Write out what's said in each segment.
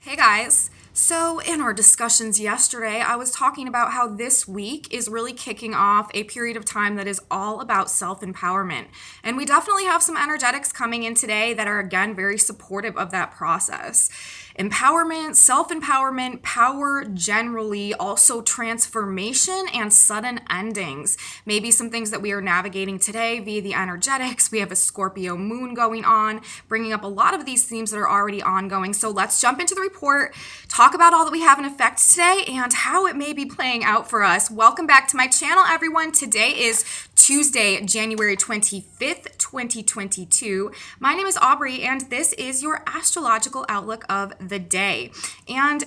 Hey guys. So, in our discussions yesterday, I was talking about how this week is really kicking off a period of time that is all about self empowerment. And we definitely have some energetics coming in today that are, again, very supportive of that process. Empowerment, self empowerment, power generally, also transformation and sudden endings. Maybe some things that we are navigating today via the energetics. We have a Scorpio Moon going on, bringing up a lot of these themes that are already ongoing. So let's jump into the report, talk about all that we have in effect today and how it may be playing out for us. Welcome back to my channel, everyone. Today is Tuesday, January 25th, 2022. My name is Aubrey, and this is your astrological outlook of the day. And,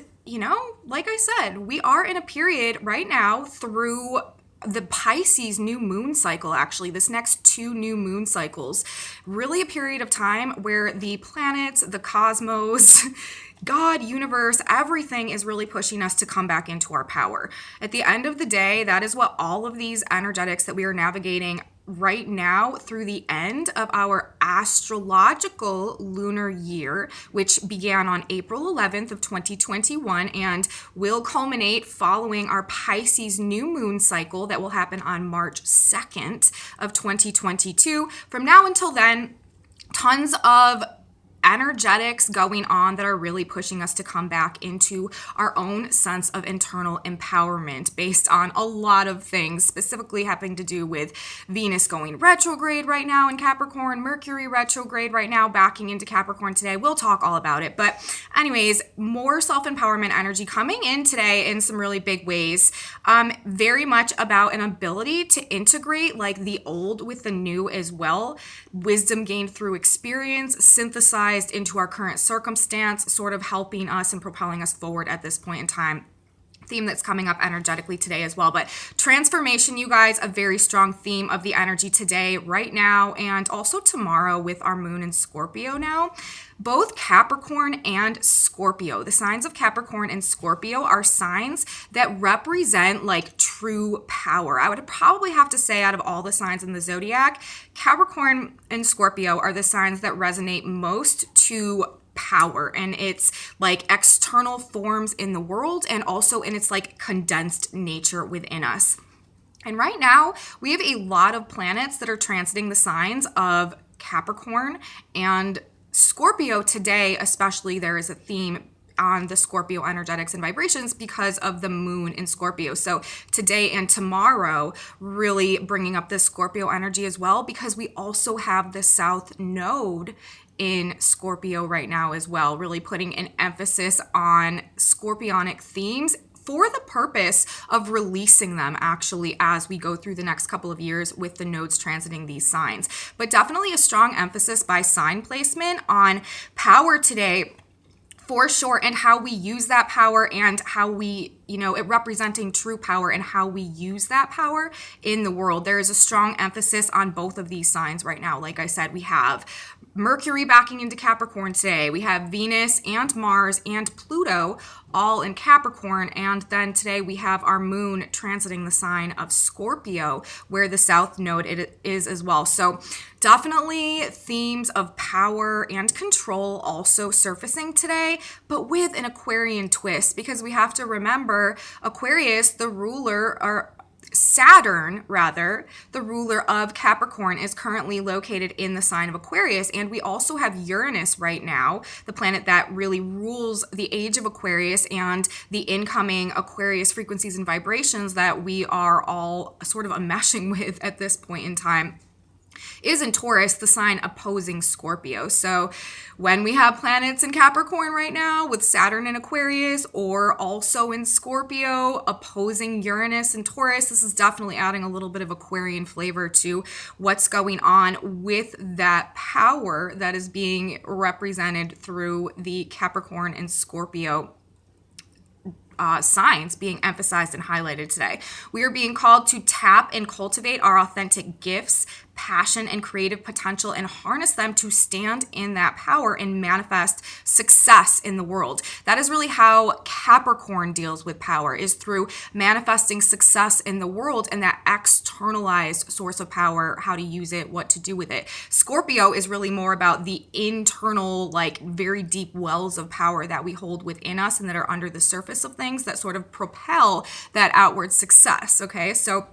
like I said, we are in a period right now through the Pisces new moon cycle, actually, this next two new moon cycles, really a period of time where the planets, the cosmos, God, universe, everything is really pushing us to come back into our power. At the end of the day, that is what all of these energetics that we are navigating right now through the end of our astrological lunar year, which began on April 11th of 2021 and will culminate following our Pisces new moon cycle that will happen on March 2nd of 2022. From now until then, tons of energetics going on that are really pushing us to come back into our own sense of internal empowerment based on a lot of things, specifically having to do with Venus going retrograde right now in Capricorn, Mercury retrograde right now, backing into Capricorn today. We'll talk all about it. But anyways, more self-empowerment energy coming in today in some really big ways. Very much about an ability to integrate like the old with the new as well. Wisdom gained through experience, synthesized into our current circumstance, sort of helping us and propelling us forward at this point in time. Theme that's coming up energetically today as well. But transformation, you guys, a very strong theme of the energy today, right now, and also tomorrow with our moon in Scorpio now. Both Capricorn and Scorpio, the signs of Capricorn and Scorpio are signs that represent like true power. I would probably have to say out of all the signs in the zodiac, Capricorn and Scorpio are the signs that resonate most to power and its like external forms in the world and also in its like condensed nature within us. And right now we have a lot of planets that are transiting the signs of Capricorn and Scorpio today, especially. There is a theme on the Scorpio energetics and vibrations because of the moon in Scorpio. So today and tomorrow really bringing up this Scorpio energy as well, because we also have the South Node in Scorpio right now as well, really putting an emphasis on scorpionic themes for the purpose of releasing them actually as we go through the next couple of years with the nodes transiting these signs. But definitely a strong emphasis by sign placement on power today, for sure, and how we use that power and how we, it representing true power and how we use that power in the world. There is a strong emphasis on both of these signs right now. Like I said, we have Mercury backing into Capricorn today. We have Venus and Mars and Pluto all in Capricorn. And then today we have our moon transiting the sign of Scorpio, where the South Node is as well. So definitely themes of power and control also surfacing today, but with an Aquarian twist, because we have to remember Aquarius, the ruler, or Saturn, rather, the ruler of Capricorn, is currently located in the sign of Aquarius. And we also have Uranus right now, the planet that really rules the age of Aquarius and the incoming Aquarius frequencies and vibrations that we are all sort of enmeshing with at this point in time, is in Taurus, the sign opposing Scorpio. So when we have planets in Capricorn right now with Saturn in Aquarius, or also in Scorpio opposing Uranus and Taurus, this is definitely adding a little bit of Aquarian flavor to what's going on with that power that is being represented through the Capricorn and Scorpio signs being emphasized and highlighted today. We are being called to tap and cultivate our authentic gifts, passion and creative potential and harness them to stand in that power and manifest success in the world. That is really how Capricorn deals with power, is through manifesting success in the world and that externalized source of power, how to use it, what to do with it. Scorpio is really more about the internal, like very deep wells of power that we hold within us and that are under the surface of things that sort of propel that outward success. Okay, so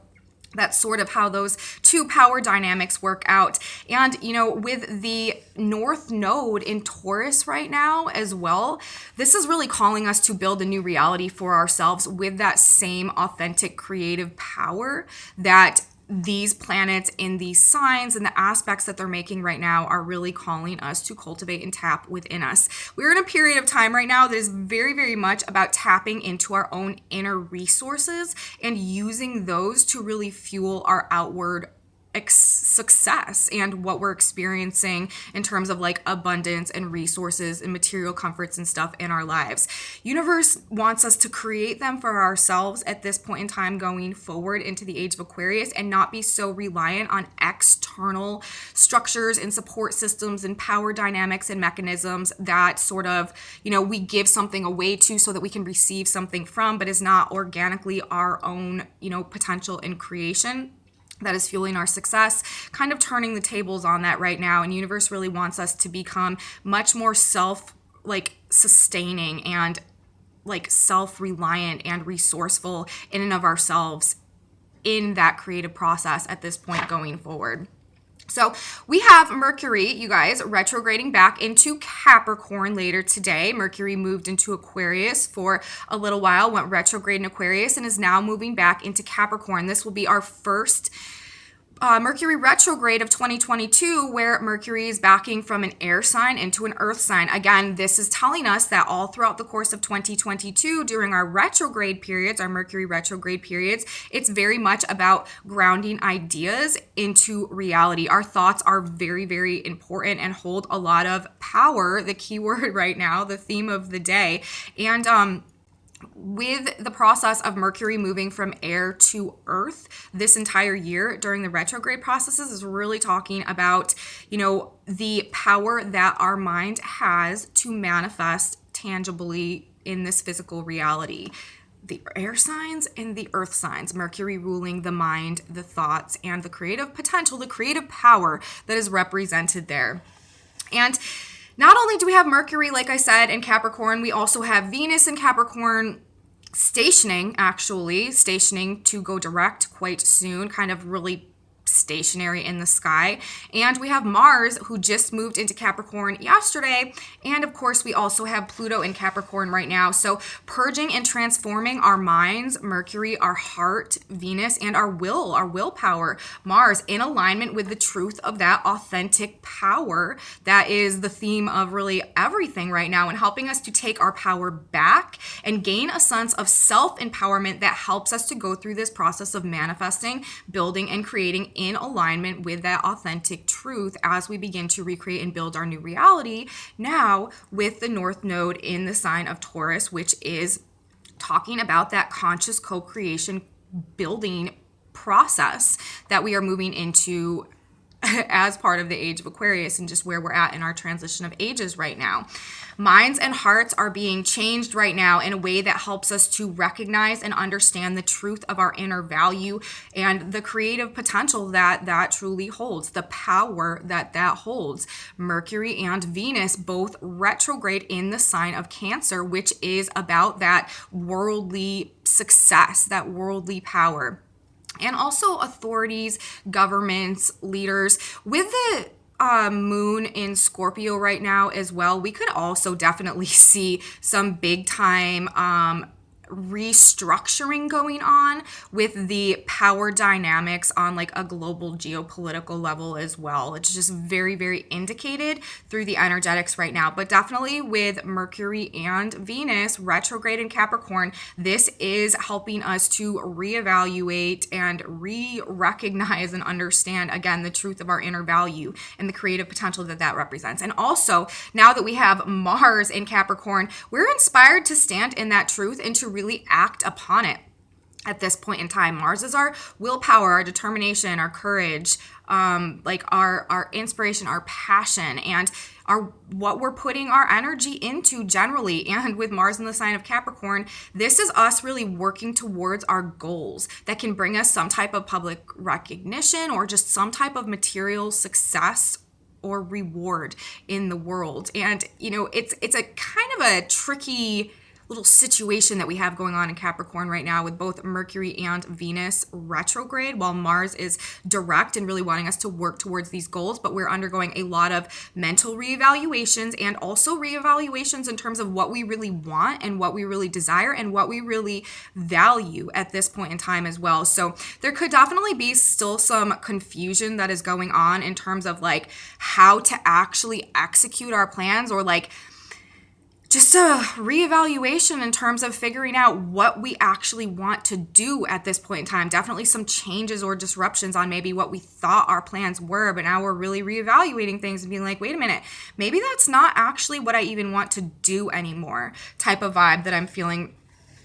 that's sort of how those two power dynamics work out. And, with the North Node in Taurus right now as well, this is really calling us to build a new reality for ourselves with that same authentic creative power that these planets in these signs and the aspects that they're making right now are really calling us to cultivate and tap within us. We're in a period of time right now that is very, very much about tapping into our own inner resources and using those to really fuel our outward success and what we're experiencing in terms of like abundance and resources and material comforts and stuff in our lives. Universe wants us to create them for ourselves at this point in time going forward into the age of Aquarius and not be so reliant on external structures and support systems and power dynamics and mechanisms that sort of, we give something away to so that we can receive something from, but is not organically our own, potential and creation that is fueling our success, kind of turning the tables on that right now. And universe really wants us to become much more sustaining and self-reliant and resourceful in and of ourselves in that creative process at this point going forward. So we have Mercury, you guys, retrograding back into Capricorn later today. Mercury moved into Aquarius for a little while, went retrograde in Aquarius, and is now moving back into Capricorn. This will be our first Mercury retrograde of 2022, where Mercury is backing from an air sign into an earth sign. Again, this is telling us that all throughout the course of 2022, during our retrograde periods, our Mercury retrograde periods, it's very much about grounding ideas into reality. Our thoughts are very, very important and hold a lot of power, the key word right now, the theme of the day. And with the process of Mercury moving from air to earth this entire year during the retrograde processes is really talking about, the power that our mind has to manifest tangibly in this physical reality. The air signs and the earth signs, Mercury ruling the mind, the thoughts, and the creative potential, the creative power that is represented there. And not only do we have Mercury, like I said, in Capricorn, we also have Venus in Capricorn stationing to go direct quite soon, kind of really stationary in the sky. And we have Mars, who just moved into Capricorn yesterday. And of course, we also have Pluto in Capricorn right now. So purging and transforming our minds, Mercury, our heart, Venus, and our willpower, Mars, in alignment with the truth of that authentic power that is the theme of really everything right now, and helping us to take our power back and gain a sense of self-empowerment that helps us to go through this process of manifesting, building, and creating in alignment with that authentic truth as we begin to recreate and build our new reality now with the North Node in the sign of Taurus, which is talking about that conscious co-creation building process that we are moving into as part of the age of Aquarius and just where we're at in our transition of ages right now. Minds and hearts are being changed right now in a way that helps us to recognize and understand the truth of our inner value and the creative potential that truly holds, the power that holds. Mercury and Venus both retrograde in the sign of Cancer, which is about that worldly success, that worldly power. And also authorities, governments, leaders. With the moon in Scorpio right now as well, we could also definitely see some big time restructuring going on with the power dynamics on like a global geopolitical level as well. It's just very, very indicated through the energetics right now. But definitely with Mercury and Venus retrograde in Capricorn, this is helping us to reevaluate and re-recognize and understand again the truth of our inner value and the creative potential that represents. And also, now that we have Mars in Capricorn, we're inspired to stand in that truth and to really act upon it. at this point in time. Mars is our willpower, our determination, our courage, like our inspiration, our passion, and our what we're putting our energy into generally. And with Mars in the sign of Capricorn, this is us really working towards our goals that can bring us some type of public recognition or just some type of material success or reward in the world. And it's a kind of a tricky little situation that we have going on in Capricorn right now with both Mercury and Venus retrograde, while Mars is direct and really wanting us to work towards these goals. But we're undergoing a lot of mental reevaluations and also reevaluations in terms of what we really want and what we really desire and what we really value at this point in time as well. So there could definitely be still some confusion that is going on in terms of like how to actually execute our plans, or like just a reevaluation in terms of figuring out what we actually want to do at this point in time. Definitely some changes or disruptions on maybe what we thought our plans were, but now we're really reevaluating things and being like, wait a minute, maybe that's not actually what I even want to do anymore type of vibe that I'm feeling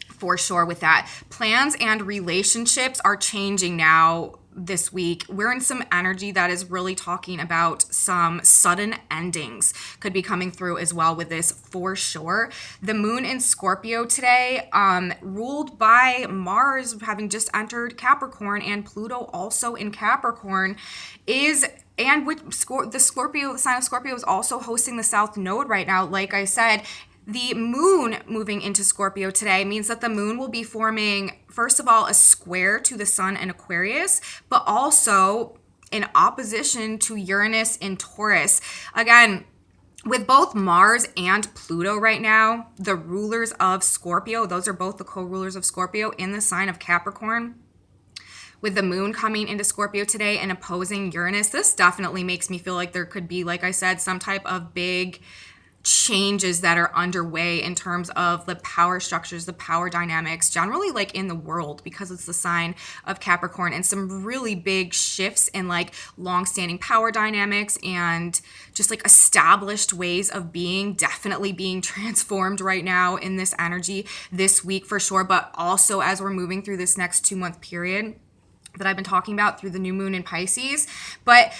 for sure with that. Plans and relationships are changing now this week. We're in some energy that is really talking about some sudden endings could be coming through as well with this for sure. The moon in Scorpio today, ruled by Mars having just entered Capricorn and Pluto also in Capricorn, and with the sign of Scorpio is also hosting the South Node right now. Like I said, the moon moving into Scorpio today means that the moon will be forming, first of all, a square to the sun in Aquarius, but also in opposition to Uranus in Taurus. Again, with both Mars and Pluto right now, the rulers of Scorpio, those are both the co-rulers of Scorpio in the sign of Capricorn. With the moon coming into Scorpio today and opposing Uranus, this definitely makes me feel like there could be, like I said, some type of big changes that are underway in terms of the power structures, the power dynamics, generally like in the world, because it's the sign of Capricorn, and some really big shifts in like long-standing power dynamics and just like established ways of being definitely being transformed right now in this energy this week for sure, but also as we're moving through this next 2-month period that I've been talking about through the new moon in Pisces. But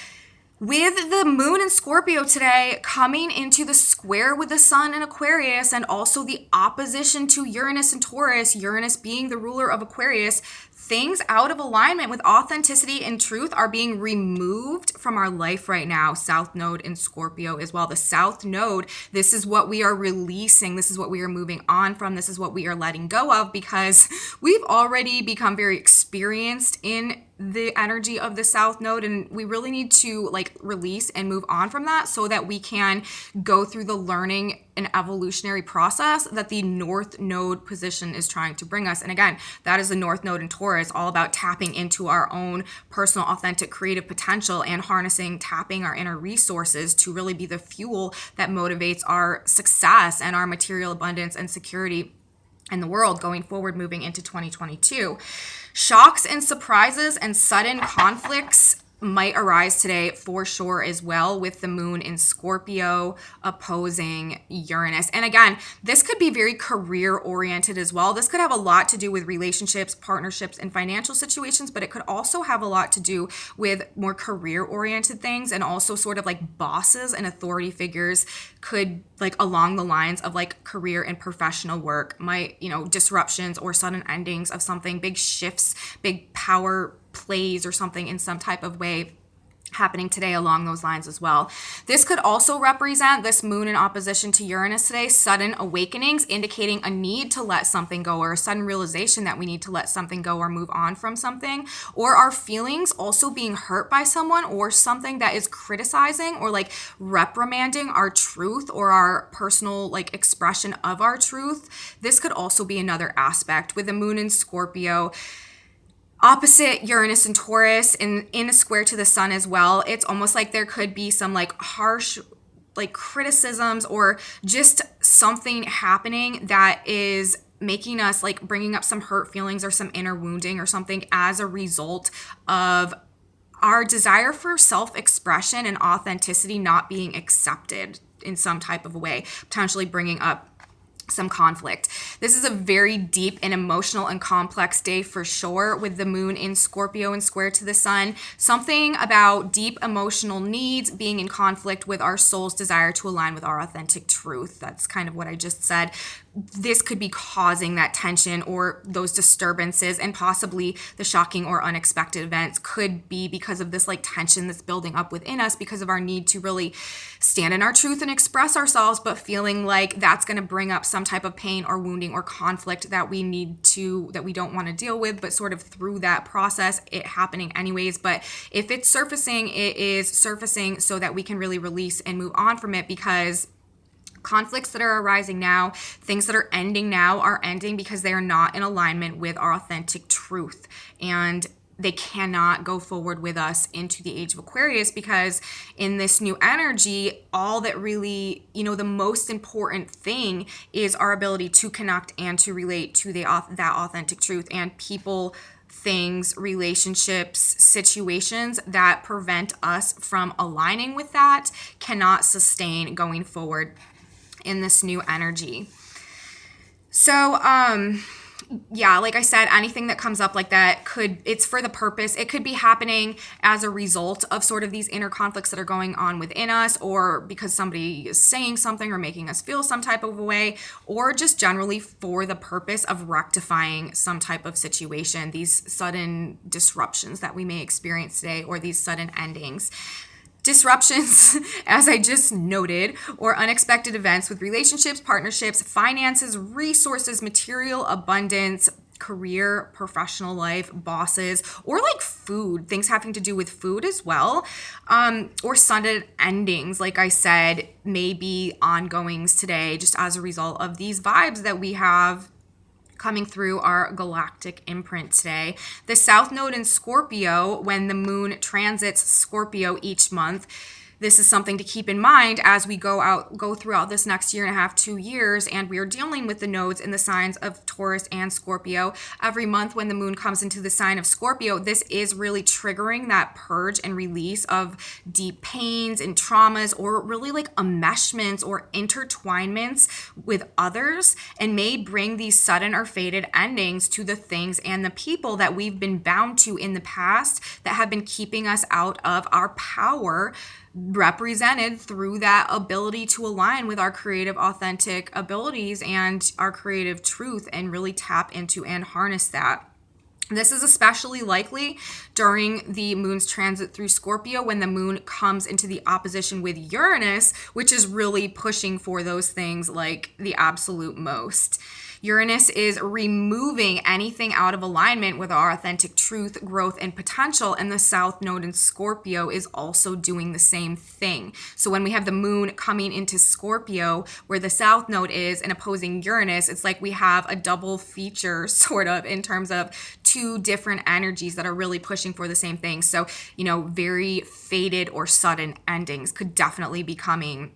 with the moon in Scorpio today coming into the square with the sun in Aquarius, and also the opposition to Uranus and Taurus, Uranus being the ruler of Aquarius, things out of alignment with authenticity and truth are being removed from our life right now. South Node in Scorpio as well. The South Node, this is what we are releasing. This is what we are moving on from. This is what we are letting go of, because we've already become very experienced in the energy of the South Node, and we really need to like release and move on from that so that we can go through the learning and evolutionary process that the North Node position is trying to bring us. And again, that is the North Node in Taurus, all about tapping into our own personal, authentic, creative potential and tapping our inner resources to really be the fuel that motivates our success and our material abundance and security in the world going forward, moving into 2022. Shocks and surprises and sudden conflicts might arise today for sure as well, with the moon in Scorpio opposing Uranus. And again, this could be very career oriented as well. This could have a lot to do with relationships, partnerships, and financial situations, but it could also have a lot to do with more career oriented things, and also sort of like bosses and authority figures could, like along the lines of like career and professional work, might, disruptions or sudden endings of something, big shifts, big power plays or something in some type of way happening today along those lines as well. This could also represent, this moon in opposition to Uranus today, sudden awakenings, indicating a need to let something go, or a sudden realization that we need to let something go or move on from something, or our feelings also being hurt by someone or something that is criticizing or like reprimanding our truth or our personal like expression of our truth. This could also be another aspect with the moon in Scorpio opposite Uranus and Taurus, and in a square to the sun as well. It's almost like there could be some like harsh like criticisms or just something happening that is making us like bringing up some hurt feelings or some inner wounding or something as a result of our desire for self-expression and authenticity not being accepted in some type of way, potentially bringing up some conflict. This is a very deep and emotional and complex day for sure, with the moon in Scorpio and square to the sun. Something about deep emotional needs being in conflict with our soul's desire to align with our authentic truth. That's kind of what I just said. This could be causing that tension or those disturbances, and possibly the shocking or unexpected events could be because of this like tension that's building up within us because of our need to really stand in our truth and express ourselves, but feeling like that's going to bring up some type of pain or wounding or conflict that we don't want to deal with, but sort of through that process it happening anyways. But if it's surfacing, it is surfacing so that we can really release and move on from it, because conflicts that are arising now, things that are ending now, are ending because they are not in alignment with our authentic truth. And they cannot go forward with us into the age of Aquarius, because in this new energy, all that really, the most important thing is our ability to connect and to relate to that authentic truth. And people, things, relationships, situations that prevent us from aligning with that cannot sustain going forward in this new energy. So, like I said, anything that comes up like that it's for the purpose. It could be happening as a result of sort of these inner conflicts that are going on within us, or because somebody is saying something or making us feel some type of a way, or just generally for the purpose of rectifying some type of situation, these sudden disruptions that we may experience today, or these sudden endings. Disruptions, as I just noted, or unexpected events with relationships, partnerships, finances, resources, material abundance, career, professional life, bosses, or like food, things having to do with food as well, or sudden endings, like I said, maybe ongoings today, just as a result of these vibes that we have coming through our galactic imprint today. The South Node in Scorpio, when the moon transits Scorpio each month, this is something to keep in mind as we go throughout this next year and a half, 2 years, and we are dealing with the nodes in the signs of Taurus and Scorpio. Every month when the moon comes into the sign of Scorpio, this is really triggering that purge and release of deep pains and traumas, or really like enmeshments or intertwinements with others, and may bring these sudden or fated endings to the things and the people that we've been bound to in the past that have been keeping us out of our power, represented through that ability to align with our creative, authentic abilities and our creative truth, and really tap into and harness that. This is especially likely during the moon's transit through Scorpio, when the moon comes into the opposition with Uranus, which is really pushing for those things like the absolute most. Uranus is removing anything out of alignment with our authentic truth, growth, and potential, and the South Node in Scorpio is also doing the same thing. So when we have the moon coming into Scorpio, where the South Node is, and opposing Uranus, it's like we have a double feature, sort of, in terms of two different energies that are really pushing for the same thing. So, very fated or sudden endings could definitely be coming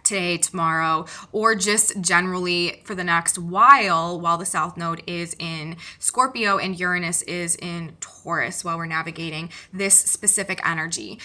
today, tomorrow, or just generally for the next while the South Node is in Scorpio and Uranus is in Taurus, while we're navigating this specific energy.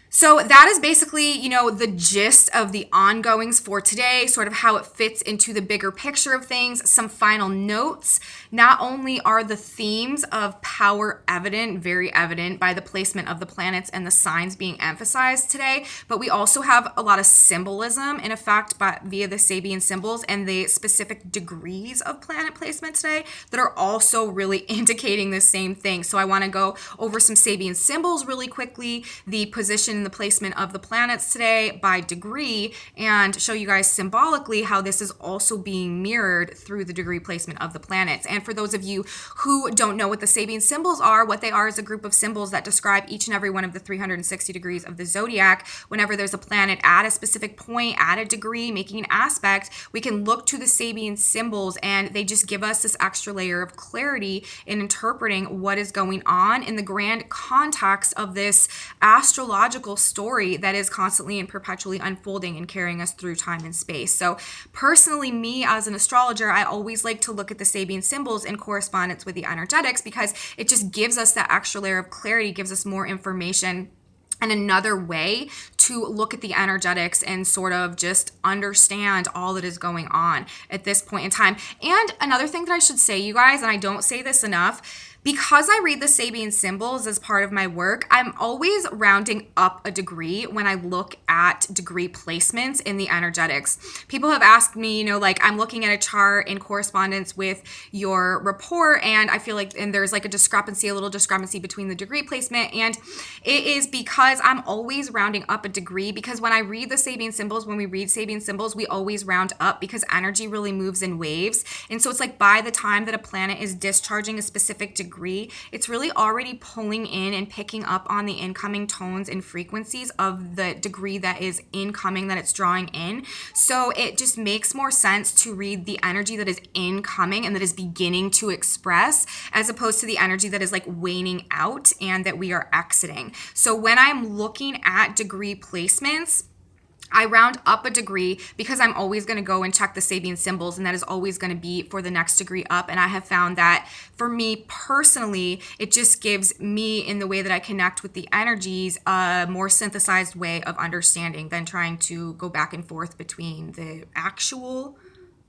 So that is basically, the gist of the ongoings for today, sort of how it fits into the bigger picture of things. Some final notes. Not only are the themes of power evident, very evident by the placement of the planets and the signs being emphasized today, but we also have a lot of symbolism in effect via the Sabian symbols and the specific degrees of planet placement today that are also really indicating the same thing. So I want to go over some Sabian symbols really quickly, the position and the placement of the planets today by degree, and show you guys symbolically how this is also being mirrored through the degree placement of the planets. And for those of you who don't know what the Sabian symbols are, what they are is a group of symbols that describe each and every one of the 360 degrees of the zodiac. Whenever there's a planet at a specific point, at a degree, making an aspect, we can look to the Sabian symbols, and they just give us this extra layer of clarity in interpreting what is going on in the grand context of this astrological story that is constantly and perpetually unfolding and carrying us through time and space. So personally, me as an astrologer, I always like to look at the Sabian symbols in correspondence with the energetics, because it just gives us that extra layer of clarity, gives us more information and another way to look at the energetics and sort of just understand all that is going on at this point in time. And another thing that I should say, you guys, and I don't say this enough, because I read the Sabian symbols as part of my work, I'm always rounding up a degree when I look at degree placements in the energetics. People have asked me, like I'm looking at a chart in correspondence with your report, and I feel like, and there's like a little discrepancy between the degree placement. And it is because I'm always rounding up a degree, because when I read the Sabian symbols, when we read Sabian symbols, we always round up because energy really moves in waves. And so it's like by the time that a planet is discharging a specific degree, it's really already pulling in and picking up on the incoming tones and frequencies of the degree that is incoming, that it's drawing in. So it just makes more sense to read the energy that is incoming and that is beginning to express, as opposed to the energy that is like waning out and that we are exiting. So when I'm looking at degree placements, I round up a degree because I'm always going to go and check the Sabian symbols, and that is always going to be for the next degree up. And I have found that for me personally, it just gives me, in the way that I connect with the energies, a more synthesized way of understanding than trying to go back and forth between the actual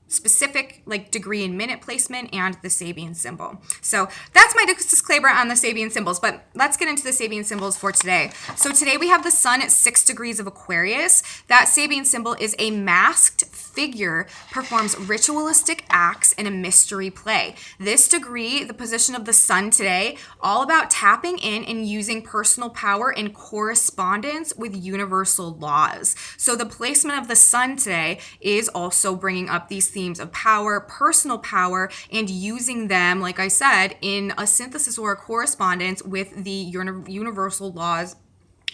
specific like degree and minute placement and the Sabian symbol. So that's my disclaimer on the Sabian symbols, but let's get into the Sabian symbols for today. So today we have the sun at 6 degrees of Aquarius. That Sabian symbol is a masked figure, performs ritualistic acts in a mystery play. This degree, the position of the sun today, all about tapping in and using personal power in correspondence with universal laws. So the placement of the sun today is also bringing up these themes of power, personal power, and using them, like I said, in a synthesis or a correspondence with the universal laws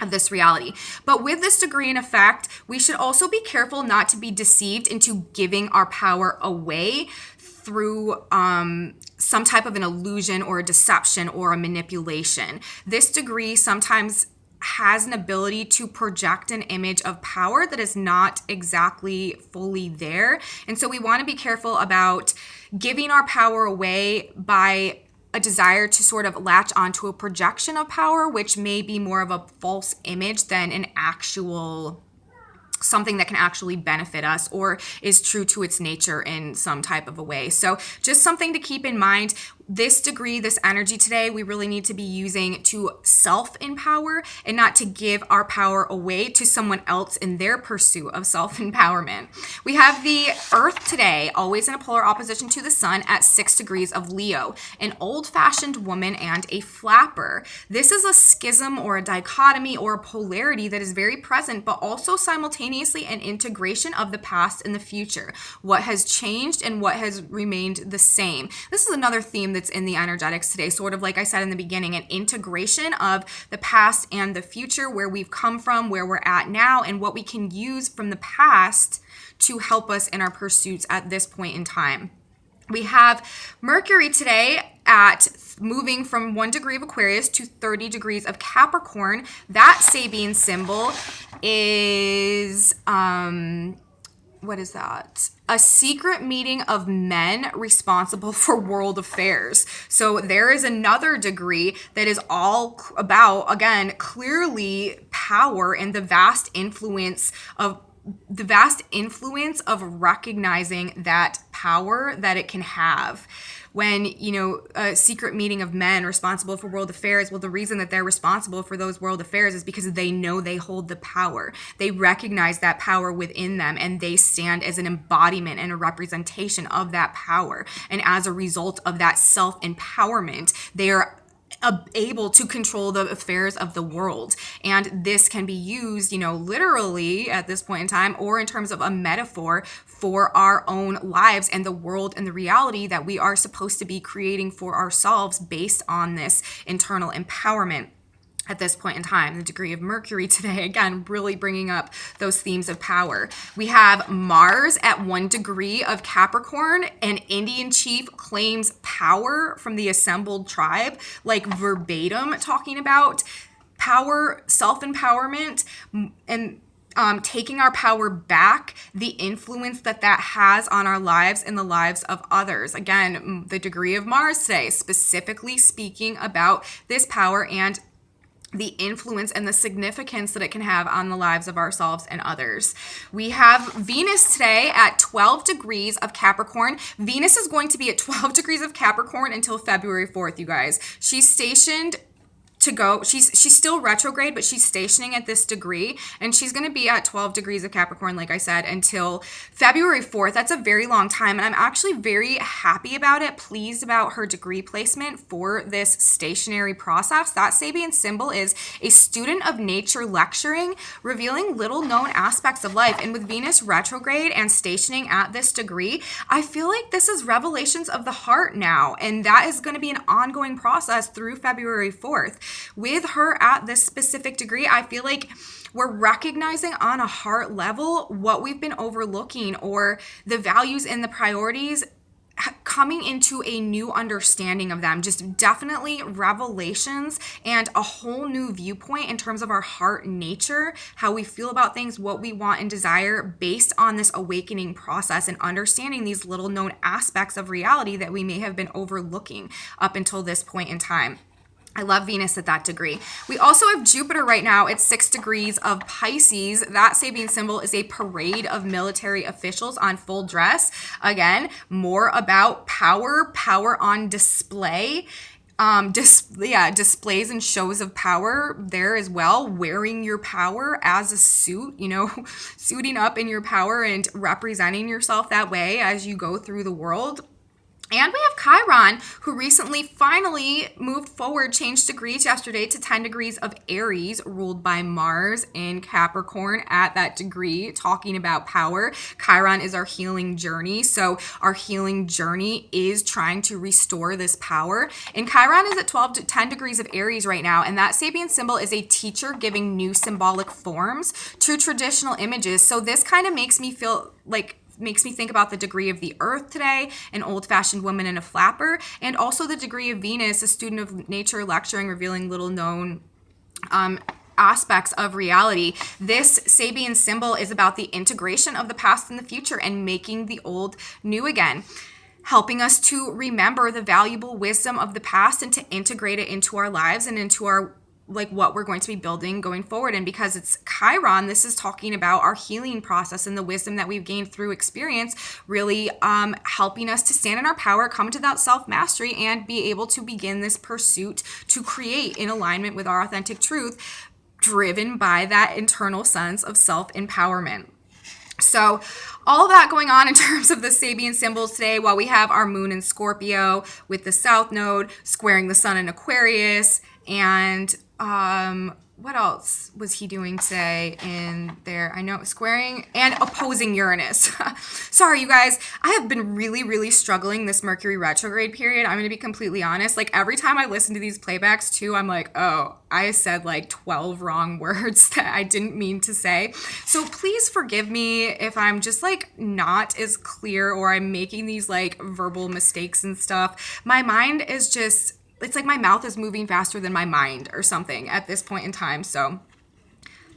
of this reality. But with this degree in effect, we should also be careful not to be deceived into giving our power away through some type of an illusion or a deception or a manipulation. This degree sometimes has an ability to project an image of power that is not exactly fully there. And so we want to be careful about giving our power away by a desire to sort of latch onto a projection of power, which may be more of a false image than an actual something that can actually benefit us or is true to its nature in some type of a way. So just something to keep in mind. This degree, this energy today, we really need to be using to self-empower and not to give our power away to someone else in their pursuit of self-empowerment. We have the Earth today, always in a polar opposition to the sun at 6 degrees of Leo, an old-fashioned woman and a flapper. This is a schism or a dichotomy or a polarity that is very present, but also simultaneously an integration of the past and the future. What has changed and what has remained the same. This is another theme that's in the energetics today, sort of like I said in the beginning, an integration of the past and the future, where we've come from, where we're at now, and what we can use from the past to help us in our pursuits at this point in time. We have Mercury today at moving from 1 degree of Aquarius to 30 degrees of Capricorn. That Sabian symbol is what is that? A secret meeting of men responsible for world affairs. So there is another degree that is all about, again, clearly power and the vast influence of recognizing that power that it can have. When, a secret meeting of men responsible for world affairs, well, the reason that they're responsible for those world affairs is because they know they hold the power. They recognize that power within them, and they stand as an embodiment and a representation of that power. And as a result of that self-empowerment, they are able to control the affairs of the world. And this can be used, literally at this point in time, or in terms of a metaphor for our own lives and the world and the reality that we are supposed to be creating for ourselves based on this internal empowerment. At this point in time, the degree of Mercury today, again, really bringing up those themes of power. We have Mars at 1 degree of Capricorn. An Indian chief claims power from the assembled tribe, like verbatim, talking about power, self-empowerment, and taking our power back, the influence that has on our lives and the lives of others. Again, the degree of Mars today, specifically speaking about this power and the influence and the significance that it can have on the lives of ourselves and others. We have Venus today at 12 degrees of Capricorn. Venus is going to be at 12 degrees of Capricorn until February 4th, you guys. She's stationed to go. She's still retrograde, but she's stationing at this degree, and she's going to be at 12 degrees of Capricorn, like I said, until February 4th. That's a very long time, and I'm actually very happy about it, pleased about her degree placement for this stationary process. That Sabian symbol is a student of nature lecturing, revealing little known aspects of life. And with Venus retrograde and stationing at this degree, I feel like this is revelations of the heart now, and that is going to be an ongoing process through February 4th. With her at this specific degree, I feel like we're recognizing on a heart level what we've been overlooking, or the values and the priorities coming into a new understanding of them. Just definitely revelations and a whole new viewpoint in terms of our heart nature, how we feel about things, what we want and desire based on this awakening process, and understanding these little known aspects of reality that we may have been overlooking up until this point in time. I love Venus at that degree. We also have Jupiter right now at 6 degrees of Pisces. That Sabian symbol is a parade of military officials on full dress. Again, more about power on display. Displays and shows of power there as well, wearing your power as a suit, suiting up in your power and representing yourself that way as you go through the world. And we have Chiron, who recently finally moved forward, changed degrees yesterday to 10 degrees of Aries, ruled by Mars in Capricorn at that degree, talking about power. Chiron is our healing journey. So our healing journey is trying to restore this power. And Chiron is at 12 to 10 degrees of Aries right now. And that Sabian symbol is a teacher giving new symbolic forms to traditional images. So this kind of makes me think about the degree of the earth today, an old-fashioned woman in a flapper, and also the degree of Venus, a student of nature lecturing, revealing little known aspects of reality. This Sabian symbol is about the integration of the past and the future and making the old new again, helping us to remember the valuable wisdom of the past and to integrate it into our lives and into our what we're going to be building going forward. And because it's Chiron, this is talking about our healing process and the wisdom that we've gained through experience, really helping us to stand in our power, come to that self-mastery, and be able to begin this pursuit to create in alignment with our authentic truth, driven by that internal sense of self-empowerment. So all of that going on in terms of the Sabian symbols today, while we have our moon in Scorpio with the South Node squaring the sun in Aquarius, and what else was he doing today in there? I know, squaring and opposing Uranus. Sorry, you guys. I have been really, really struggling this Mercury retrograde period. I'm going to be completely honest. Every time I listen to these playbacks too, I'm like, oh, I said 12 wrong words that I didn't mean to say. So please forgive me if I'm just not as clear, or I'm making these verbal mistakes and stuff. My mind is just... it's my mouth is moving faster than my mind or something at this point in time. So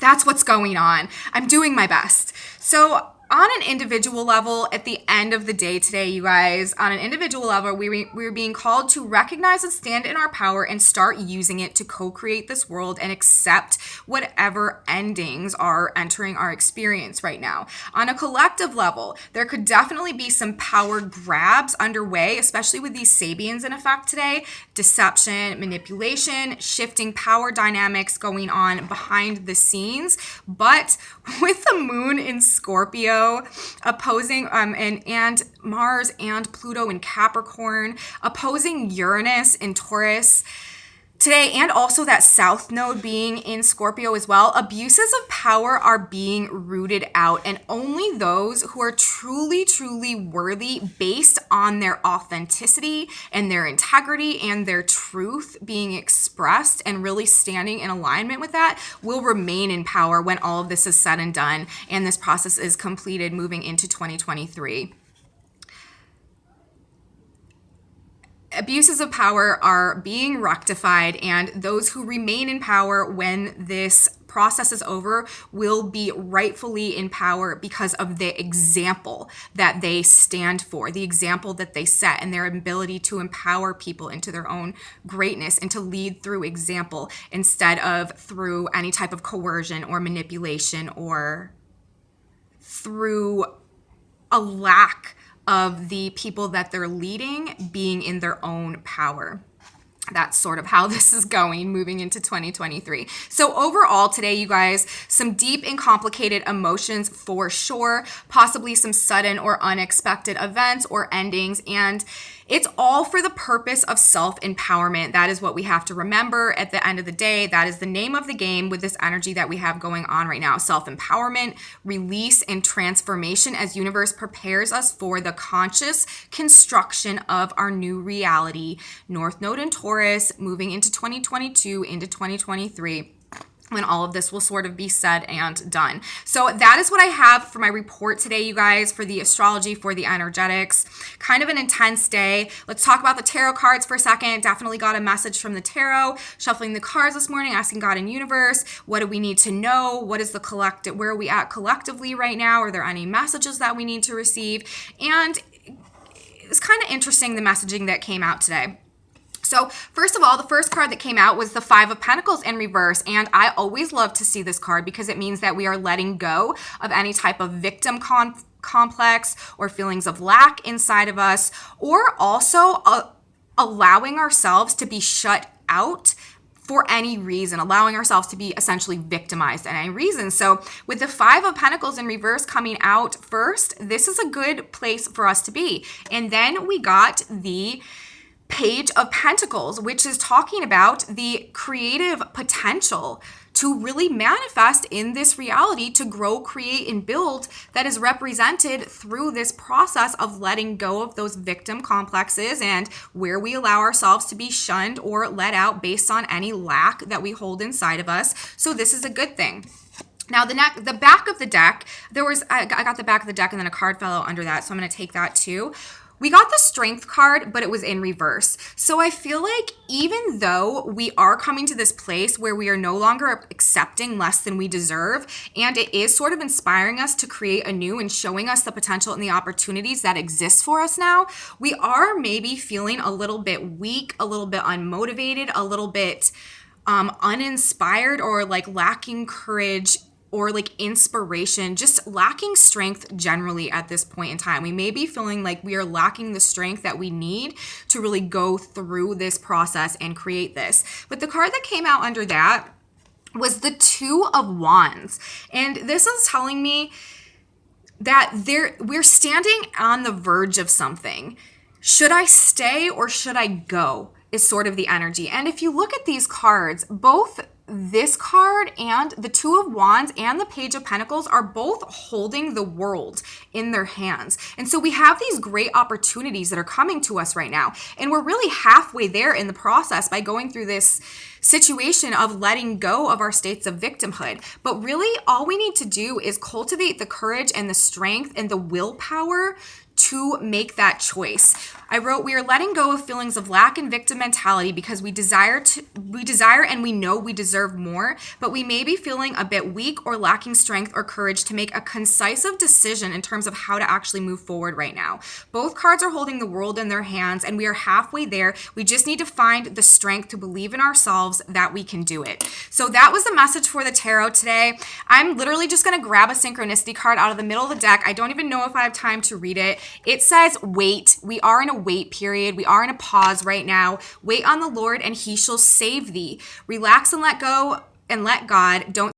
that's what's going on. I'm doing my best. So on an individual level, at the end of the day today, you guys, on an individual level, we're being called to recognize and stand in our power and start using it to co-create this world and accept whatever endings are entering our experience right now. On a collective level, there could definitely be some power grabs underway, especially with these Sabians in effect today. Deception, manipulation, shifting power dynamics going on behind the scenes. But with the moon in Scorpio, opposing and Mars and Pluto in Capricorn, opposing Uranus in Taurus today, and also that South Node being in Scorpio as well, abuses of power are being rooted out, and only those who are truly, truly worthy based on their authenticity and their integrity and their truth being expressed and really standing in alignment with that will remain in power when all of this is said and done and this process is completed moving into 2023. Abuses of power are being rectified, and those who remain in power when this process is over, will be rightfully in power because of the example that they stand for, the example that they set, and their ability to empower people into their own greatness and to lead through example instead of through any type of coercion or manipulation or through a lack of the people that they're leading being in their own power. That's sort of how this is going moving into 2023. So overall today, you guys, some deep and complicated emotions for sure, possibly some sudden or unexpected events or endings, and it's all for the purpose of self-empowerment. That is what we have to remember at the end of the day. That is the name of the game with this energy that we have going on right now. Self-empowerment, release, and transformation as universe prepares us for the conscious construction of our new reality. North Node in Taurus, moving into 2022, into 2023. When all of this will sort of be said and done. So that is what I have for my report today, you guys, for the astrology, for the energetics. Kind of an intense day. Let's talk about the tarot cards for a second. Definitely got a message from the tarot. Shuffling the cards this morning, asking God and universe, what do we need to know? What is the collective, where are we at collectively right now? Are there any messages that we need to receive? And it's kind of interesting, the messaging that came out today. So first of all, the first card that came out was the Five of Pentacles in reverse. And I always love to see this card because it means that we are letting go of any type of victim complex or feelings of lack inside of us, or also allowing ourselves to be shut out for any reason, allowing ourselves to be essentially victimized at any reason. So with the Five of Pentacles in reverse coming out first, this is a good place for us to be. And then we got the Page of Pentacles, which is talking about the creative potential to really manifest in this reality, to grow, create, and build, that is represented through this process of letting go of those victim complexes and where we allow ourselves to be shunned or let out based on any lack that we hold inside of us. So this is a good thing. Now, the back of the deck, I got the back of the deck and then a card fell out under that, so I'm going to take that too. We got the Strength card, but it was in reverse. So I feel like even though we are coming to this place where we are no longer accepting less than we deserve, and it is sort of inspiring us to create anew and showing us the potential and the opportunities that exist for us now, we are maybe feeling a little bit weak, a little bit unmotivated, a little bit uninspired, or like lacking courage or like inspiration, just lacking strength generally at this point in time. We may be feeling like we are lacking the strength that we need to really go through this process and create this. But the card that came out under that was the Two of Wands. And this is telling me that we're standing on the verge of something. Should I stay or should I go? Is sort of the energy. And if you look at these cards, both this card and the Two of Wands and the Page of Pentacles are both holding the world in their hands. And so we have these great opportunities that are coming to us right now. And we're really halfway there in the process by going through this situation of letting go of our states of victimhood. But really, all we need to do is cultivate the courage and the strength and the willpower to make that choice. I wrote, we are letting go of feelings of lack and victim mentality because we desire and we know we deserve more, but we may be feeling a bit weak or lacking strength or courage to make a concisive decision in terms of how to actually move forward right now. Both cards are holding the world in their hands and we are halfway there. We just need to find the strength to believe in ourselves that we can do it. So that was the message for the tarot today. I'm literally just going to grab a synchronicity card out of the middle of the deck. I don't even know if I have time to read it. It says wait. We are in a wait period. We are in a pause right now. Wait on the Lord and he shall save thee. Relax and let go and let God. Don't